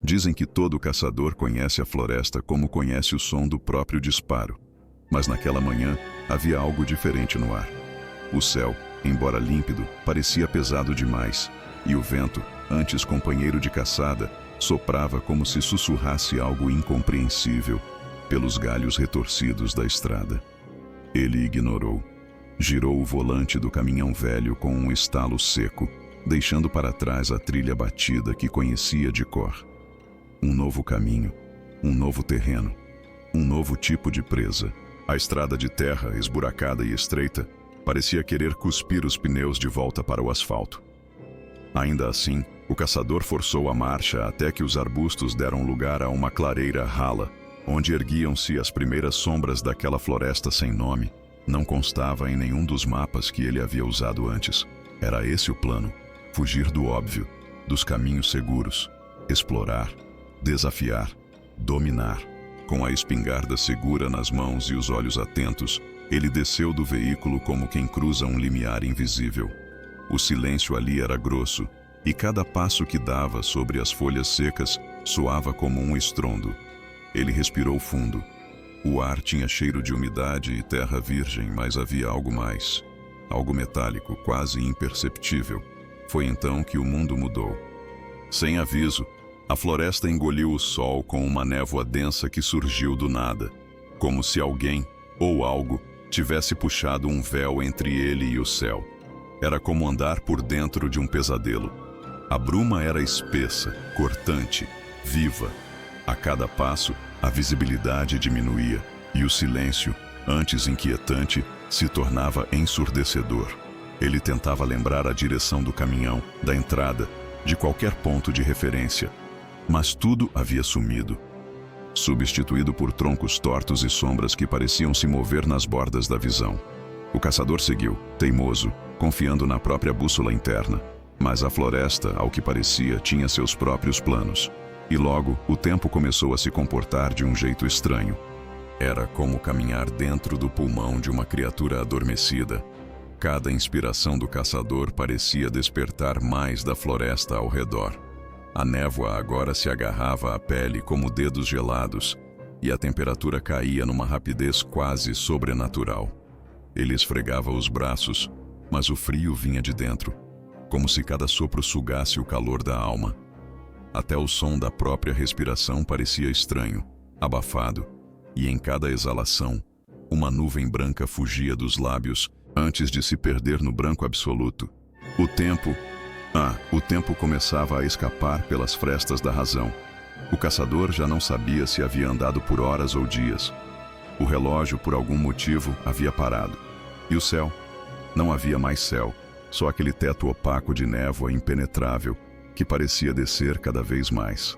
Dizem que todo caçador conhece a floresta como conhece o som do próprio disparo. Mas naquela manhã havia algo diferente no ar. O céu, embora límpido, parecia pesado demais, e o vento, antes companheiro de caçada, soprava como se sussurrasse algo incompreensível pelos galhos retorcidos da estrada. Ele ignorou. Girou o volante do caminhão velho com um estalo seco, deixando para trás a trilha batida que conhecia de cor. Um novo caminho, um novo terreno, um novo tipo de presa. A estrada de terra, esburacada e estreita, parecia querer cuspir os pneus de volta para o asfalto. Ainda assim, o caçador forçou a marcha até que os arbustos deram lugar a uma clareira rala, onde erguiam-se as primeiras sombras daquela floresta sem nome. Não constava em nenhum dos mapas que ele havia usado antes. Era esse o plano: fugir do óbvio, dos caminhos seguros, explorar, desafiar, dominar. Com a espingarda segura nas mãos e os olhos atentos, ele desceu do veículo como quem cruza um limiar invisível. O silêncio ali era grosso, e cada passo que dava sobre as folhas secas soava como um estrondo. Ele respirou fundo. O ar tinha cheiro de umidade e terra virgem, mas havia algo mais. Algo metálico, quase imperceptível. Foi então que o mundo mudou. Sem aviso, a floresta engoliu o sol com uma névoa densa que surgiu do nada, como se alguém, ou algo, tivesse puxado um véu entre ele e o céu. Era como andar por dentro de um pesadelo. A bruma era espessa, cortante, viva. A cada passo, a visibilidade diminuía, e o silêncio, antes inquietante, se tornava ensurdecedor. Ele tentava lembrar a direção do caminhão, da entrada, de qualquer ponto de referência. Mas tudo havia sumido, substituído por troncos tortos e sombras que pareciam se mover nas bordas da visão. O caçador seguiu, teimoso, confiando na própria bússola interna. Mas a floresta, ao que parecia, tinha seus próprios planos. E logo, o tempo começou a se comportar de um jeito estranho. Era como caminhar dentro do pulmão de uma criatura adormecida. Cada inspiração do caçador parecia despertar mais da floresta ao redor. A névoa agora se agarrava à pele como dedos gelados, e a temperatura caía numa rapidez quase sobrenatural. Ele esfregava os braços, mas o frio vinha de dentro, como se cada sopro sugasse o calor da alma. Até o som da própria respiração parecia estranho, abafado, e em cada exalação, uma nuvem branca fugia dos lábios antes de se perder no branco absoluto. O tempo começava a escapar pelas frestas da razão. O caçador já não sabia se havia andado por horas ou dias. O relógio, por algum motivo, havia parado. E o céu? Não havia mais céu, só aquele teto opaco de névoa impenetrável, que parecia descer cada vez mais.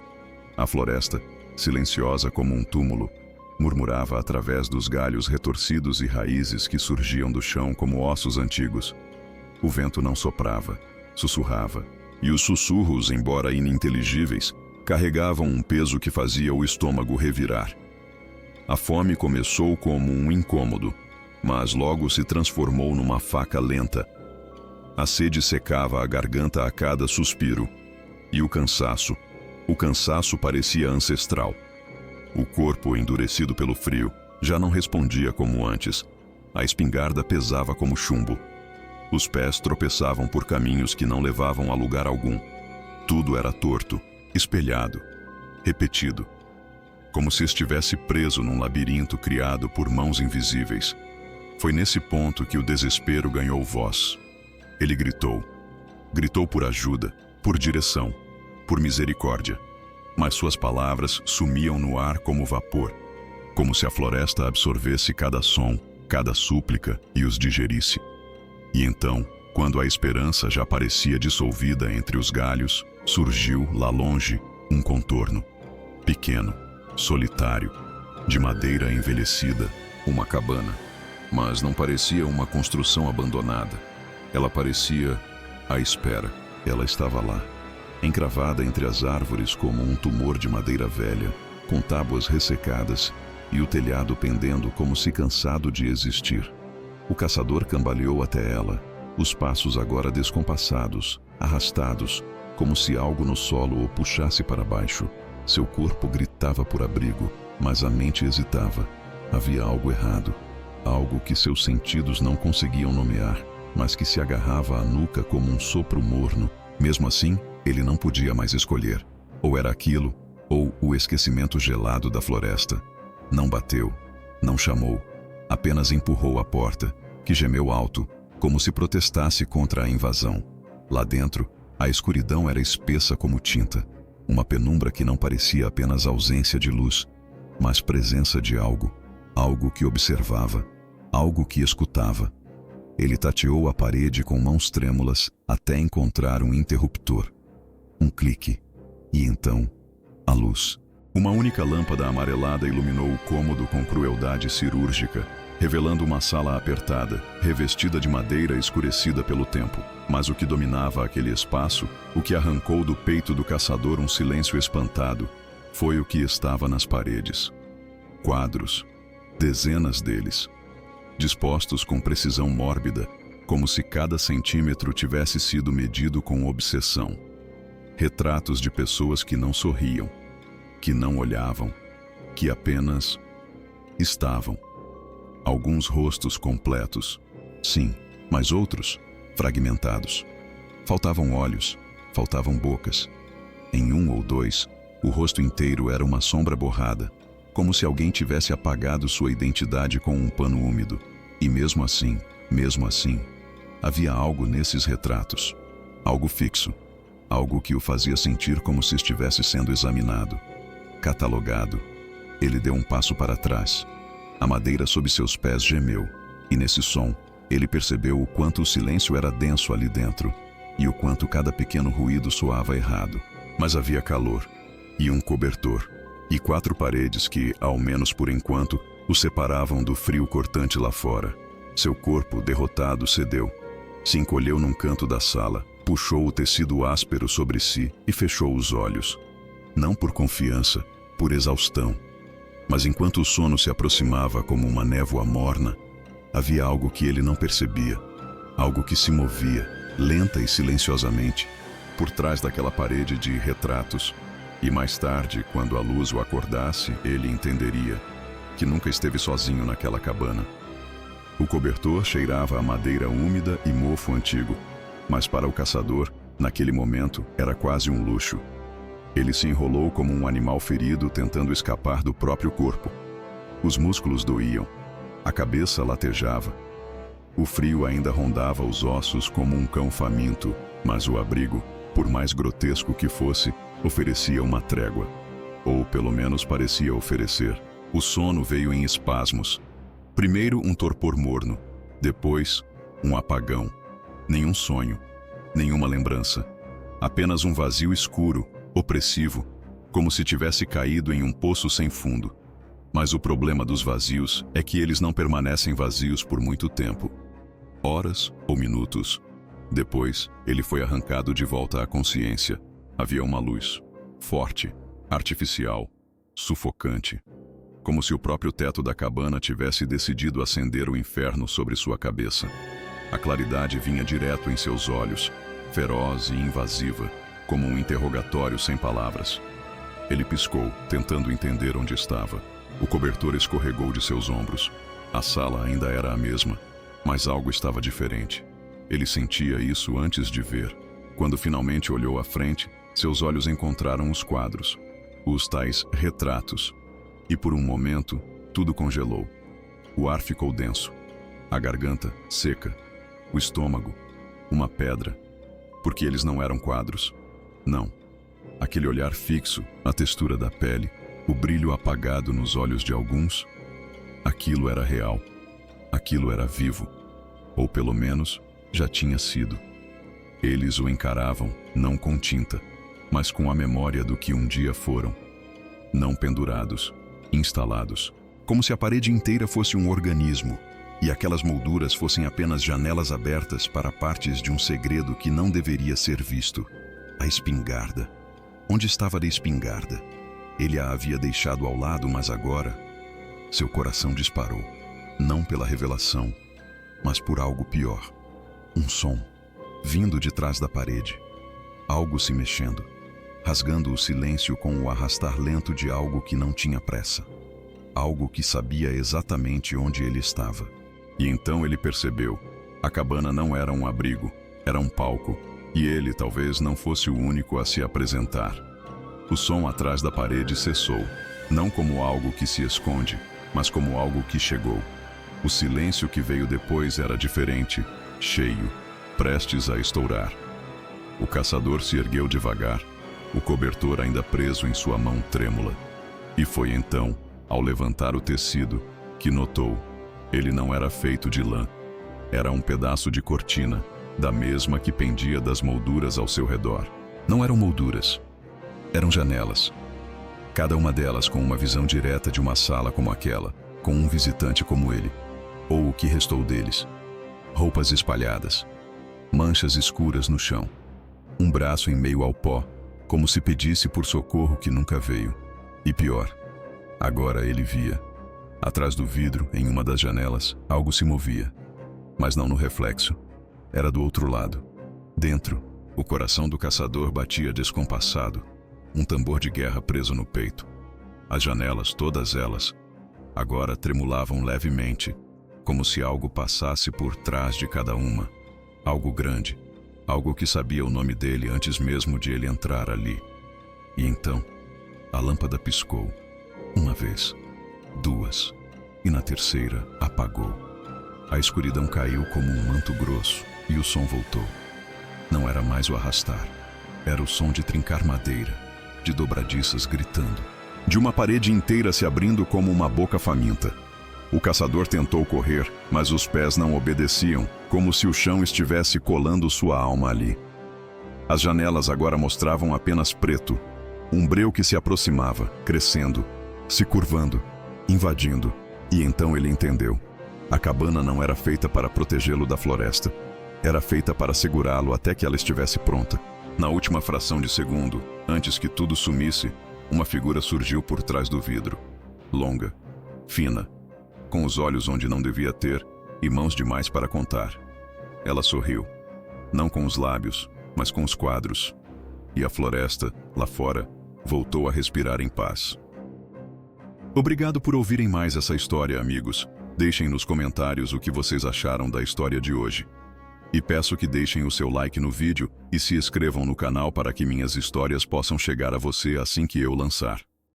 A floresta, silenciosa como um túmulo, murmurava através dos galhos retorcidos e raízes que surgiam do chão como ossos antigos. O vento não soprava, sussurrava, e os sussurros, embora ininteligíveis, carregavam um peso que fazia o estômago revirar. A fome começou como um incômodo, mas logo se transformou numa faca lenta. A sede secava a garganta a cada suspiro. E o cansaço parecia ancestral. O corpo, endurecido pelo frio, já não respondia como antes. A espingarda pesava como chumbo. Os pés tropeçavam por caminhos que não levavam a lugar algum. Tudo era torto, espelhado, repetido, como se estivesse preso num labirinto criado por mãos invisíveis. Foi nesse ponto que o desespero ganhou voz. Ele gritou. Gritou por ajuda, por direção, por misericórdia. Mas suas palavras sumiam no ar como vapor, como se a floresta absorvesse cada som, cada súplica e os digerisse. E então, quando a esperança já parecia dissolvida entre os galhos, surgiu, lá longe, um contorno. Pequeno, solitário, de madeira envelhecida, uma cabana. Mas não parecia uma construção abandonada. Ela parecia à espera. Ela estava lá, encravada entre as árvores como um tumor de madeira velha, com tábuas ressecadas e o telhado pendendo como se cansado de existir. O caçador cambaleou até ela, os passos agora descompassados, arrastados, como se algo no solo o puxasse para baixo. Seu corpo gritava por abrigo, mas a mente hesitava. Havia algo errado, algo que seus sentidos não conseguiam nomear, mas que se agarrava à nuca como um sopro morno. Mesmo assim, ele não podia mais escolher. Ou era aquilo, ou o esquecimento gelado da floresta. Não bateu, não chamou, apenas empurrou a porta, que gemeu alto, como se protestasse contra a invasão. Lá dentro, a escuridão era espessa como tinta, uma penumbra que não parecia apenas ausência de luz, mas presença de algo, algo que observava, algo que escutava. Ele tateou a parede com mãos trêmulas até encontrar um interruptor. Um clique, e então, a luz. Uma única lâmpada amarelada iluminou o cômodo com crueldade cirúrgica, revelando uma sala apertada, revestida de madeira escurecida pelo tempo. Mas o que dominava aquele espaço, o que arrancou do peito do caçador um silêncio espantado, foi o que estava nas paredes. Quadros, dezenas deles, dispostos com precisão mórbida, como se cada centímetro tivesse sido medido com obsessão. Retratos de pessoas que não sorriam, que não olhavam, que apenas estavam. Alguns rostos completos, sim, mas outros fragmentados. Faltavam olhos, faltavam bocas. Em um ou dois, o rosto inteiro era uma sombra borrada, como se alguém tivesse apagado sua identidade com um pano úmido. E mesmo assim, havia algo nesses retratos, algo fixo, algo que o fazia sentir como se estivesse sendo examinado, catalogado. Ele deu um passo para trás. A madeira sob seus pés gemeu, e nesse som, ele percebeu o quanto o silêncio era denso ali dentro, e o quanto cada pequeno ruído soava errado. Mas havia calor, e um cobertor, e 4 paredes que, ao menos por enquanto, o separavam do frio cortante lá fora. Seu corpo, derrotado, cedeu. Se encolheu num canto da sala, puxou o tecido áspero sobre si e fechou os olhos. Não por confiança, por exaustão. Mas enquanto o sono se aproximava como uma névoa morna, havia algo que ele não percebia, algo que se movia, lenta e silenciosamente, por trás daquela parede de retratos. E mais tarde, quando a luz o acordasse, ele entenderia que nunca esteve sozinho naquela cabana. O cobertor cheirava a madeira úmida e mofo antigo, mas para o caçador, naquele momento, era quase um luxo. Ele se enrolou como um animal ferido tentando escapar do próprio corpo. Os músculos doíam, a cabeça latejava. O frio ainda rondava os ossos como um cão faminto, mas o abrigo, por mais grotesco que fosse, oferecia uma trégua. Ou pelo menos parecia oferecer. O sono veio em espasmos. Primeiro um torpor morno, depois um apagão. Nenhum sonho, nenhuma lembrança. Apenas um vazio escuro, opressivo, como se tivesse caído em um poço sem fundo. Mas o problema dos vazios é que eles não permanecem vazios por muito tempo. Horas ou minutos. Depois, ele foi arrancado de volta à consciência. Havia uma luz, forte, artificial, sufocante. Como se o próprio teto da cabana tivesse decidido acender o inferno sobre sua cabeça. A claridade vinha direto em seus olhos, feroz e invasiva, como um interrogatório sem palavras. Ele piscou, tentando entender onde estava. O cobertor escorregou de seus ombros. A sala ainda era a mesma, mas algo estava diferente. Ele sentia isso antes de ver. Quando finalmente olhou à frente, seus olhos encontraram os quadros, os tais retratos. E por um momento, tudo congelou. O ar ficou denso, a garganta seca, o estômago, uma pedra, porque eles não eram quadros. Não. Aquele olhar fixo, a textura da pele, o brilho apagado nos olhos de alguns, aquilo era real. Aquilo era vivo. Ou pelo menos, já tinha sido. Eles o encaravam, não com tinta, mas com a memória do que um dia foram. Não pendurados, instalados. Como se a parede inteira fosse um organismo, e aquelas molduras fossem apenas janelas abertas para partes de um segredo que não deveria ser visto. A espingarda. Onde estava a espingarda? Ele a havia deixado ao lado, mas agora... Seu coração disparou. Não pela revelação, mas por algo pior. Um som, vindo de trás da parede. Algo se mexendo. rasgando o silêncio com o arrastar lento de algo que não tinha pressa. Algo que sabia exatamente onde ele estava. E então ele percebeu. A cabana não era um abrigo, era um palco, e ele talvez não fosse o único a se apresentar. O som atrás da parede cessou, não como algo que se esconde, mas como algo que chegou. O silêncio que veio depois era diferente, cheio, prestes a estourar. O caçador se ergueu devagar, o cobertor ainda preso em sua mão trêmula. E foi então, ao levantar o tecido, que notou. Ele não era feito de lã. Era um pedaço de cortina, da mesma que pendia das molduras ao seu redor. Não eram molduras, eram janelas. Cada uma delas com uma visão direta de uma sala como aquela, com um visitante como ele, ou o que restou deles. Roupas espalhadas, manchas escuras no chão, um braço em meio ao pó, como se pedisse por socorro que nunca veio. E pior, agora ele via. Atrás do vidro, em uma das janelas, algo se movia. Mas não no reflexo. Era do outro lado. Dentro, o coração do caçador batia descompassado, um tambor de guerra preso no peito. As janelas, todas elas, agora tremulavam levemente, como se algo passasse por trás de cada uma. Algo grande, algo que sabia o nome dele antes mesmo de ele entrar ali. E então, a lâmpada piscou. Uma vez, duas, e na terceira apagou. A escuridão caiu como um manto grosso e o som voltou. Não era mais o arrastar, era o som de trincar madeira, de dobradiças gritando, de uma parede inteira se abrindo como uma boca faminta. O caçador tentou correr, mas os pés não obedeciam, como se o chão estivesse colando sua alma ali. As janelas agora mostravam apenas preto, um breu que se aproximava, crescendo, se curvando, invadindo. E então ele entendeu. A cabana não era feita para protegê-lo da floresta. Era feita para segurá-lo até que ela estivesse pronta. Na última fração de segundo, antes que tudo sumisse, uma figura surgiu por trás do vidro. Longa, fina, com os olhos onde não devia ter e mãos demais para contar. Ela sorriu, não com os lábios, mas com os quadros. E a floresta, lá fora, voltou a respirar em paz. Obrigado por ouvirem mais essa história, amigos. Deixem nos comentários o que vocês acharam da história de hoje. E peço que deixem o seu like no vídeo e se inscrevam no canal para que minhas histórias possam chegar a você assim que eu lançar.